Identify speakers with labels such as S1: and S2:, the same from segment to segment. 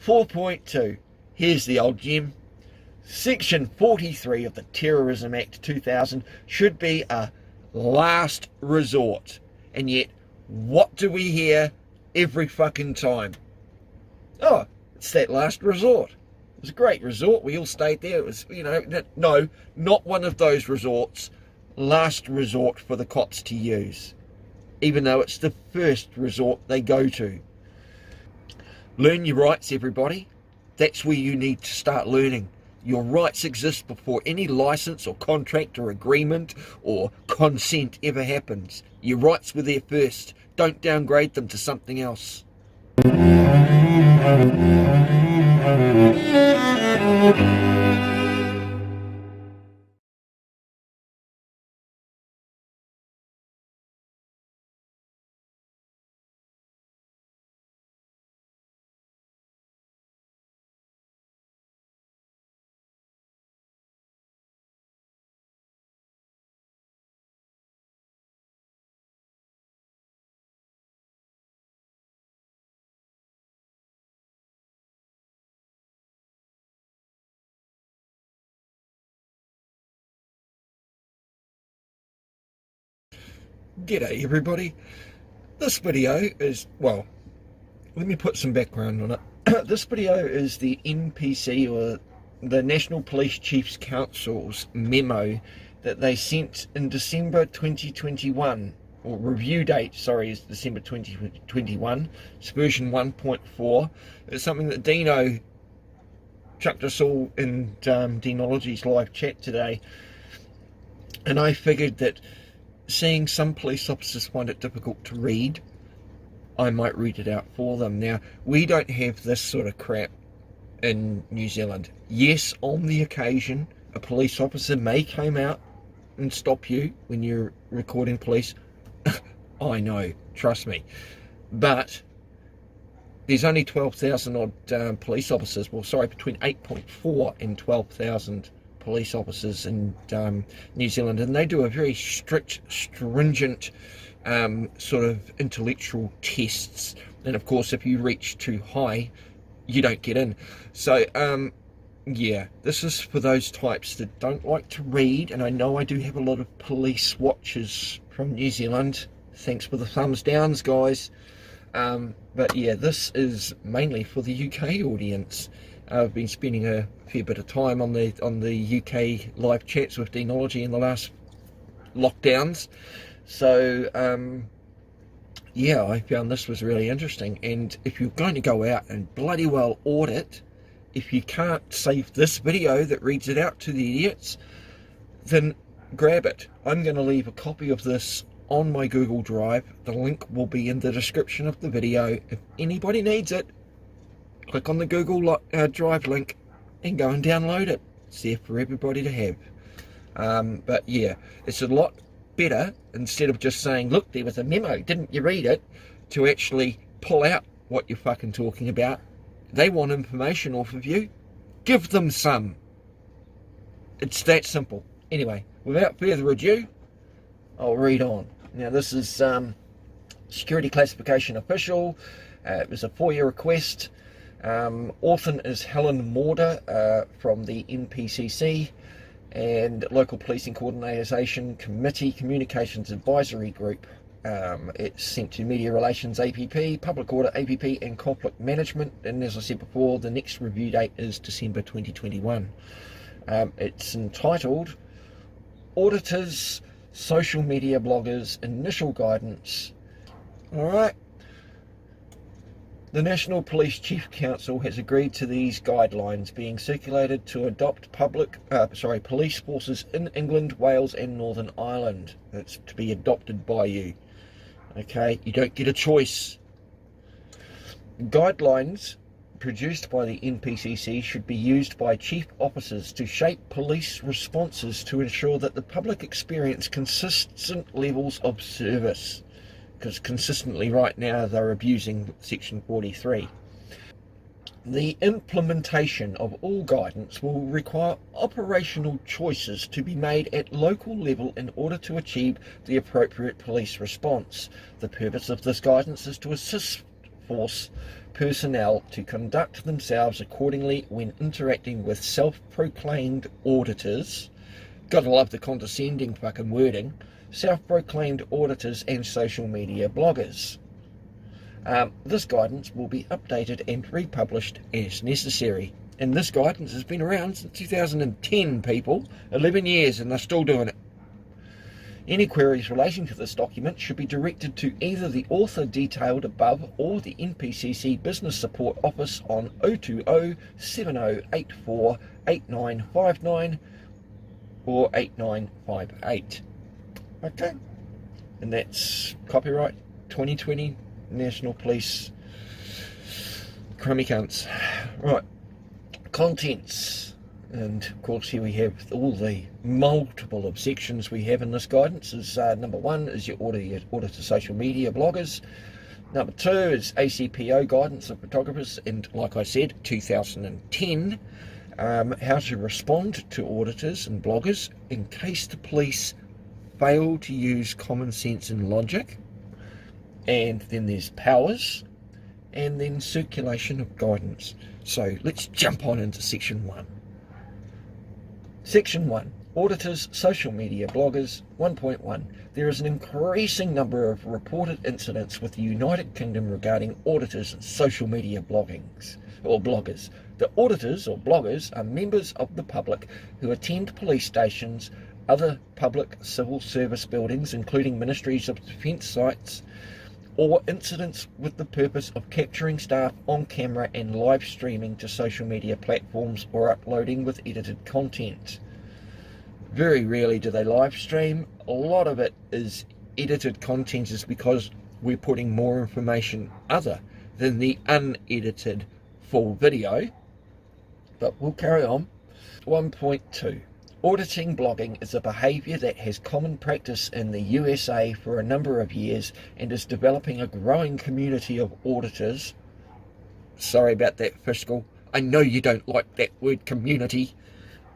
S1: 4.2, here's the old gem. Section 43 of the Terrorism Act 2000 should be a last resort. And yet, what do we hear every fucking time? Oh, it's that last resort. It was a great resort. We all stayed there. It was, no, not one of those resorts. Last resort for the cops to use. Even though it's the first resort they go to. Learn your rights, everybody. That's where you need to start learning. Your rights exist before any license or contract or agreement or consent ever happens. Your rights were there first. Don't downgrade them to something else. G'day everybody. This video is, well, let me put some background on it. This video is the NPC, or the National Police Chiefs Council's memo that they sent in December 2021, or review date, sorry, is December 2021. It's version 1.4. It's something that Dino chucked us all in Deanology's live chat today, and I figured that seeing some police officers find it difficult to read, I might read it out for them. Now, we don't have this sort of crap in New Zealand. Yes, on the occasion, a police officer may come out and stop you when you're recording police. I know, trust me. But there's only 12,000 odd police officers. Well, sorry, between 8.4 and 12,000 police officers in New Zealand, and they do a very strict, stringent sort of intellectual tests, and of course if you reach too high you don't get in. So yeah, this is for those types that don't like to read, and I know I do have a lot of police watchers from New Zealand. Thanks for the thumbs downs, guys. But yeah, this is mainly for the UK audience. I've been spending a fair bit of time on the UK live chats with Deanology in the last lockdowns, so yeah, I found this was really interesting. And if you're going to go out and bloody well audit, if you can't save this video that reads it out to the idiots, then grab it. I'm going to leave a copy of this on my Google Drive. The link will be in the description of the video. If anybody needs it, click on the Google Drive link and go and download it. It's there for everybody to have. But yeah, it's a lot better, instead of just saying, look, there was a memo, didn't you read it, to actually pull out what you're fucking talking about. They want information off of you. Give them some. It's that simple. Anyway, without further ado, I'll read on. Now, this is Security Classification Official. It was a FOIA request. Author is Helen Morder from the NPCC and Local Policing Coordination Committee Communications Advisory Group. It's sent to Media Relations APP, Public Order APP and Conflict Management, and as I said before, the next review date is December 2021. It's entitled Auditors, Social Media Bloggers, Initial Guidance. Alright. The National Police Chief Council has agreed to these guidelines being circulated to adopt police forces in England, Wales and Northern Ireland. That's to be adopted by you. Okay, you don't get a choice. Guidelines produced by the NPCC should be used by chief officers to shape police responses to ensure that the public experience consistent levels of service. Because consistently right now they're abusing Section 43. The implementation of all guidance will require operational choices to be made at local level in order to achieve the appropriate police response. The purpose of this guidance is to assist force personnel to conduct themselves accordingly when interacting with self-proclaimed auditors. Gotta love the condescending fucking wording. Self-proclaimed auditors and social media bloggers. This guidance will be updated and republished as necessary. And this guidance has been around since 2010, people. 11 years and they're still doing it. Any queries relating to this document should be directed to either the author detailed above or the NPCC Business Support Office on 020 7084 8959 or 8958. Okay, and that's copyright 2020 National Police crummy cunts. Right, contents. And of course here we have all the multiple of sections we have in this guidance. Is number 1 is your order to social media bloggers. Number 2 is ACPO guidance of photographers, and like I said, 2010, how to respond to auditors and bloggers in case the police fail to use common sense and logic. And then there's powers, and then circulation of guidance. So let's jump on into section 1. Section 1. Auditors, social media bloggers. 1.1. There is an increasing number of reported incidents with the United Kingdom regarding auditors and social media bloggers. The auditors or bloggers are members of the public who attend police stations, other public civil service buildings, including ministries of defence sites, or incidents with the purpose of capturing staff on camera and live streaming to social media platforms or uploading with edited content. Very rarely do they live stream. A lot of it is edited content, is because we're putting more information other than the unedited full video. But we'll carry on. 1.2. Auditing blogging is a behaviour that has common practice in the USA for a number of years and is developing a growing community of auditors. Sorry about that, Fiscal. I know you don't like that word, community.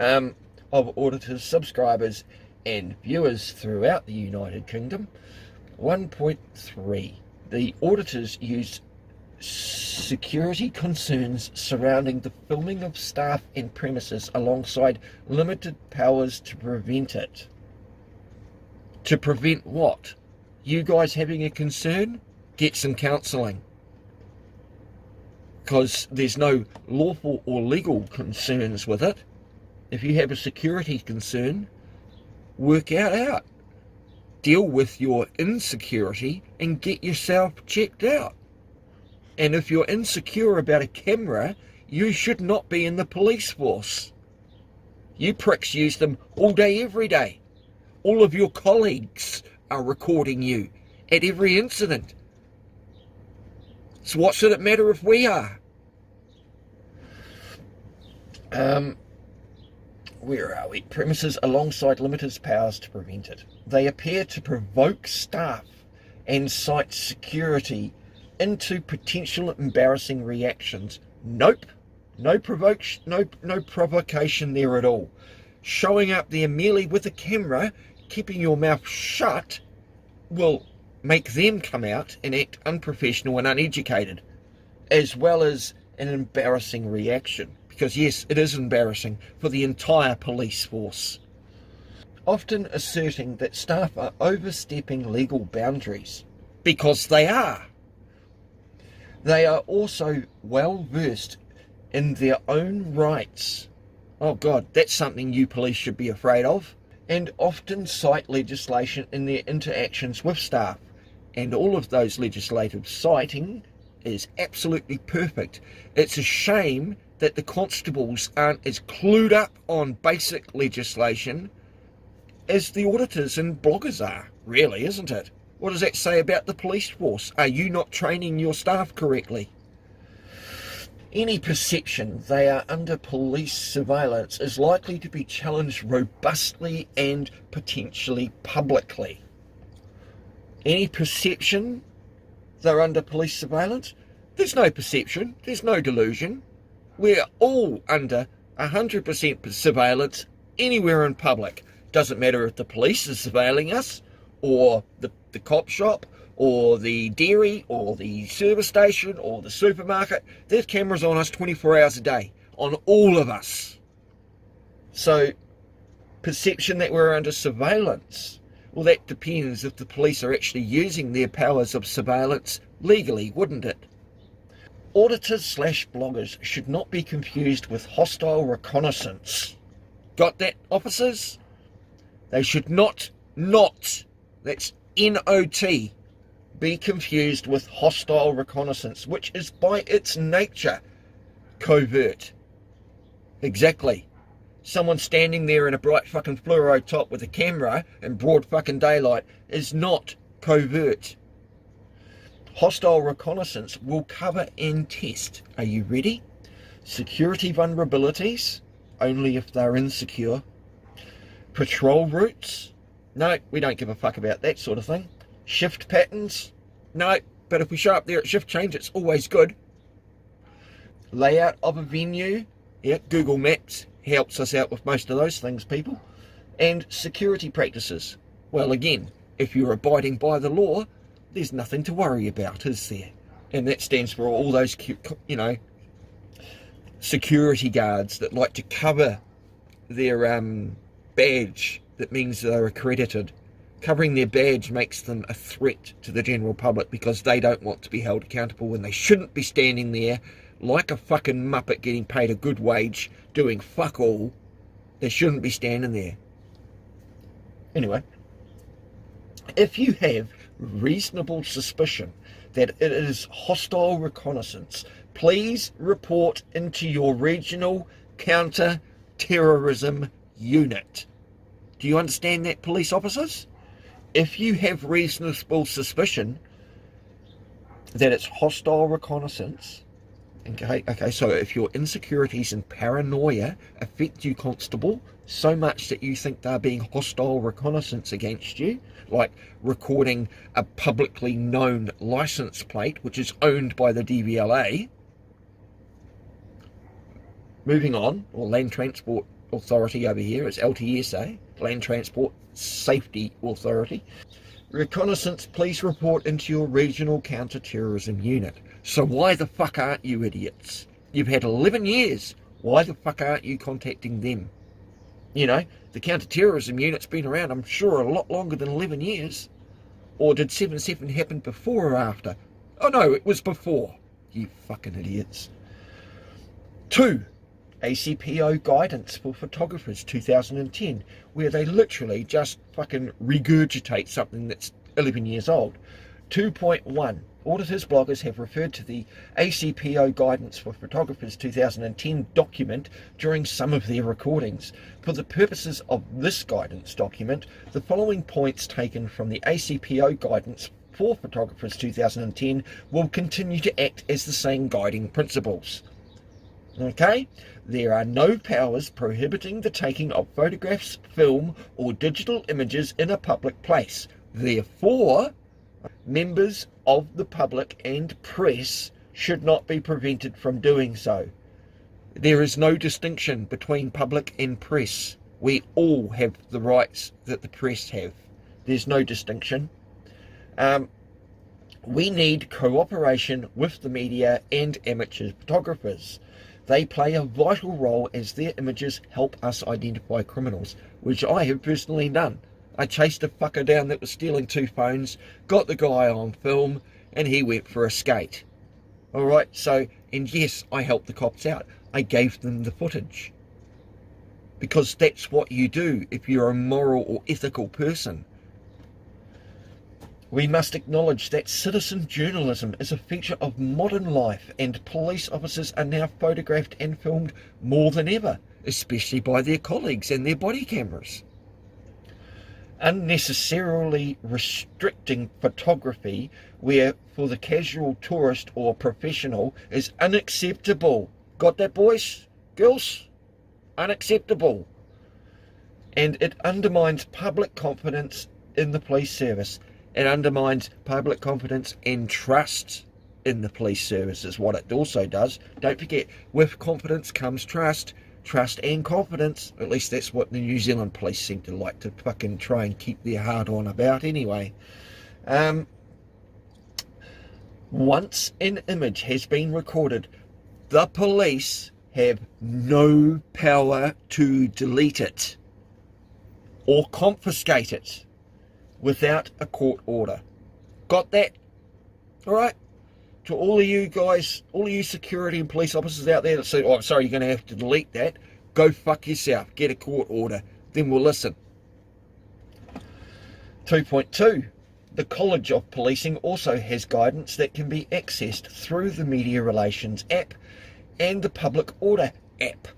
S1: Of auditors, subscribers and viewers throughout the United Kingdom. 1.3. The auditors use security concerns surrounding the filming of staff and premises alongside limited powers to prevent it. To prevent what? You guys having a concern? Get some counselling. Because there's no lawful or legal concerns with it. If you have a security concern, work it out. Deal with your insecurity and get yourself checked out. And if you're insecure about a camera, you should not be in the police force. You pricks use them all day, every day. All of your colleagues are recording you at every incident. So what should it matter if we are? Where are we? Premises alongside limited powers to prevent it. They appear to provoke staff and site security into potential embarrassing reactions. Nope. No provocation there at all. Showing up there merely with a camera, keeping your mouth shut, will make them come out and act unprofessional and uneducated, as well as an embarrassing reaction. Because yes, it is embarrassing for the entire police force. Often asserting that staff are overstepping legal boundaries, because they are. They are also well versed in their own rights. Oh God, that's something you police should be afraid of. And often cite legislation in their interactions with staff. And all of those legislative citing is absolutely perfect. It's a shame that the constables aren't as clued up on basic legislation as the auditors and bloggers are, really, isn't it? What does that say about the police force? Are you not training your staff correctly? Any perception they are under police surveillance is likely to be challenged robustly and potentially publicly. Any perception they're under police surveillance? There's no perception, there's no delusion. We're all under 100% surveillance anywhere in public. Doesn't matter if the police is surveilling us, or the cop shop, or the dairy, or the service station, or the supermarket. There's cameras on us 24 hours a day, on all of us. So, perception that we're under surveillance, well, that depends if the police are actually using their powers of surveillance legally, wouldn't it? Auditors/bloggers should not be confused with hostile reconnaissance. Got that, officers? They should not, that's N-O-T, be confused with hostile reconnaissance, which is by its nature covert. Exactly. Someone standing there in a bright fucking fluoro top with a camera in broad fucking daylight is not covert. Hostile reconnaissance will cover and test. Are you ready? Security vulnerabilities, only if they're insecure. Patrol routes, no, we don't give a fuck about that sort of thing. Shift patterns, no, but if we show up there at shift change, it's always good. Layout of a venue, yeah, Google Maps helps us out with most of those things, people. And security practices, well, again, if you're abiding by the law, there's nothing to worry about, is there? And that stands for all those, you know, security guards that like to cover their badge. That means they're accredited. Covering their badge makes them a threat to the general public because they don't want to be held accountable when they shouldn't be standing there like a fucking muppet getting paid a good wage doing fuck all. They shouldn't be standing there. Anyway, if you have reasonable suspicion that it is hostile reconnaissance, please report into your regional counter-terrorism unit. Do you understand that, police officers? If you have reasonable suspicion that it's hostile reconnaissance, okay, so if your insecurities and paranoia affect you, constable, so much that you think they're being hostile reconnaissance against you, like recording a publicly known license plate which is owned by the DVLA, moving on, or Land Transport Authority over here, it's LTSA, Land Transport Safety Authority. Reconnaissance, please report into your regional counter-terrorism unit. So why the fuck aren't you idiots? You've had 11 years. Why the fuck aren't you contacting them? You know, the counter-terrorism unit's been around, I'm sure, a lot longer than 11 years. Or did 7/7 happen before or after? Oh no, it was before. You fucking idiots. 2. ACPO guidance for photographers 2010, where they literally just fucking regurgitate something that's 11 years old. 2.1. Auditors bloggers have referred to the ACPO guidance for photographers 2010 document during some of their recordings. For the purposes of this guidance document, the following points taken from the ACPO guidance for photographers 2010 will continue to act as the same guiding principles. Okay? There are no powers prohibiting the taking of photographs, film, or digital images in a public place. Therefore, members of the public and press should not be prevented from doing so. There is no distinction between public and press. We all have the rights that the press have. There's no distinction. We need cooperation with the media and amateur photographers. They play a vital role as their images help us identify criminals, which I have personally done. I chased a fucker down that was stealing 2 phones, got the guy on film, and he went for a skate. Alright, so, and yes, I helped the cops out. I gave them the footage. Because that's what you do if you're a moral or ethical person. We must acknowledge that citizen journalism is a feature of modern life, and police officers are now photographed and filmed more than ever, especially by their colleagues and their body cameras. Unnecessarily restricting photography where for the casual tourist or professional is unacceptable. Got that, boys? Girls? Unacceptable. And it undermines public confidence in the police service. It undermines public confidence and trust in the police service is what it also does. Don't forget, with confidence comes trust. Trust and confidence. At least that's what the New Zealand police seem to like to fucking try and keep their heart on about anyway. Once an image has been recorded, the police have no power to delete it or confiscate it without a court order. Got that? All right? To all of you guys, all of you security and police officers out there that say, oh, I'm sorry, you're going to have to delete that, go fuck yourself. Get a court order. Then we'll listen. 2.2. The College of Policing also has guidance that can be accessed through the Media Relations app and the Public Order app,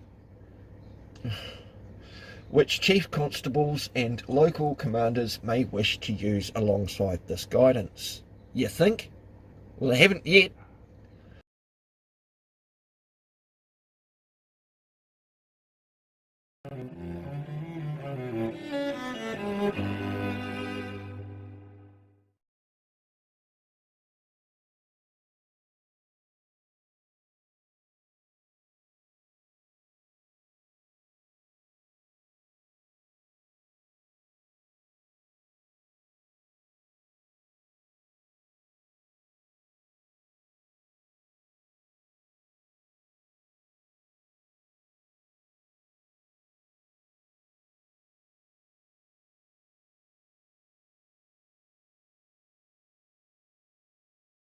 S1: which Chief Constables and local commanders may wish to use alongside this guidance. You think? Well, they haven't yet.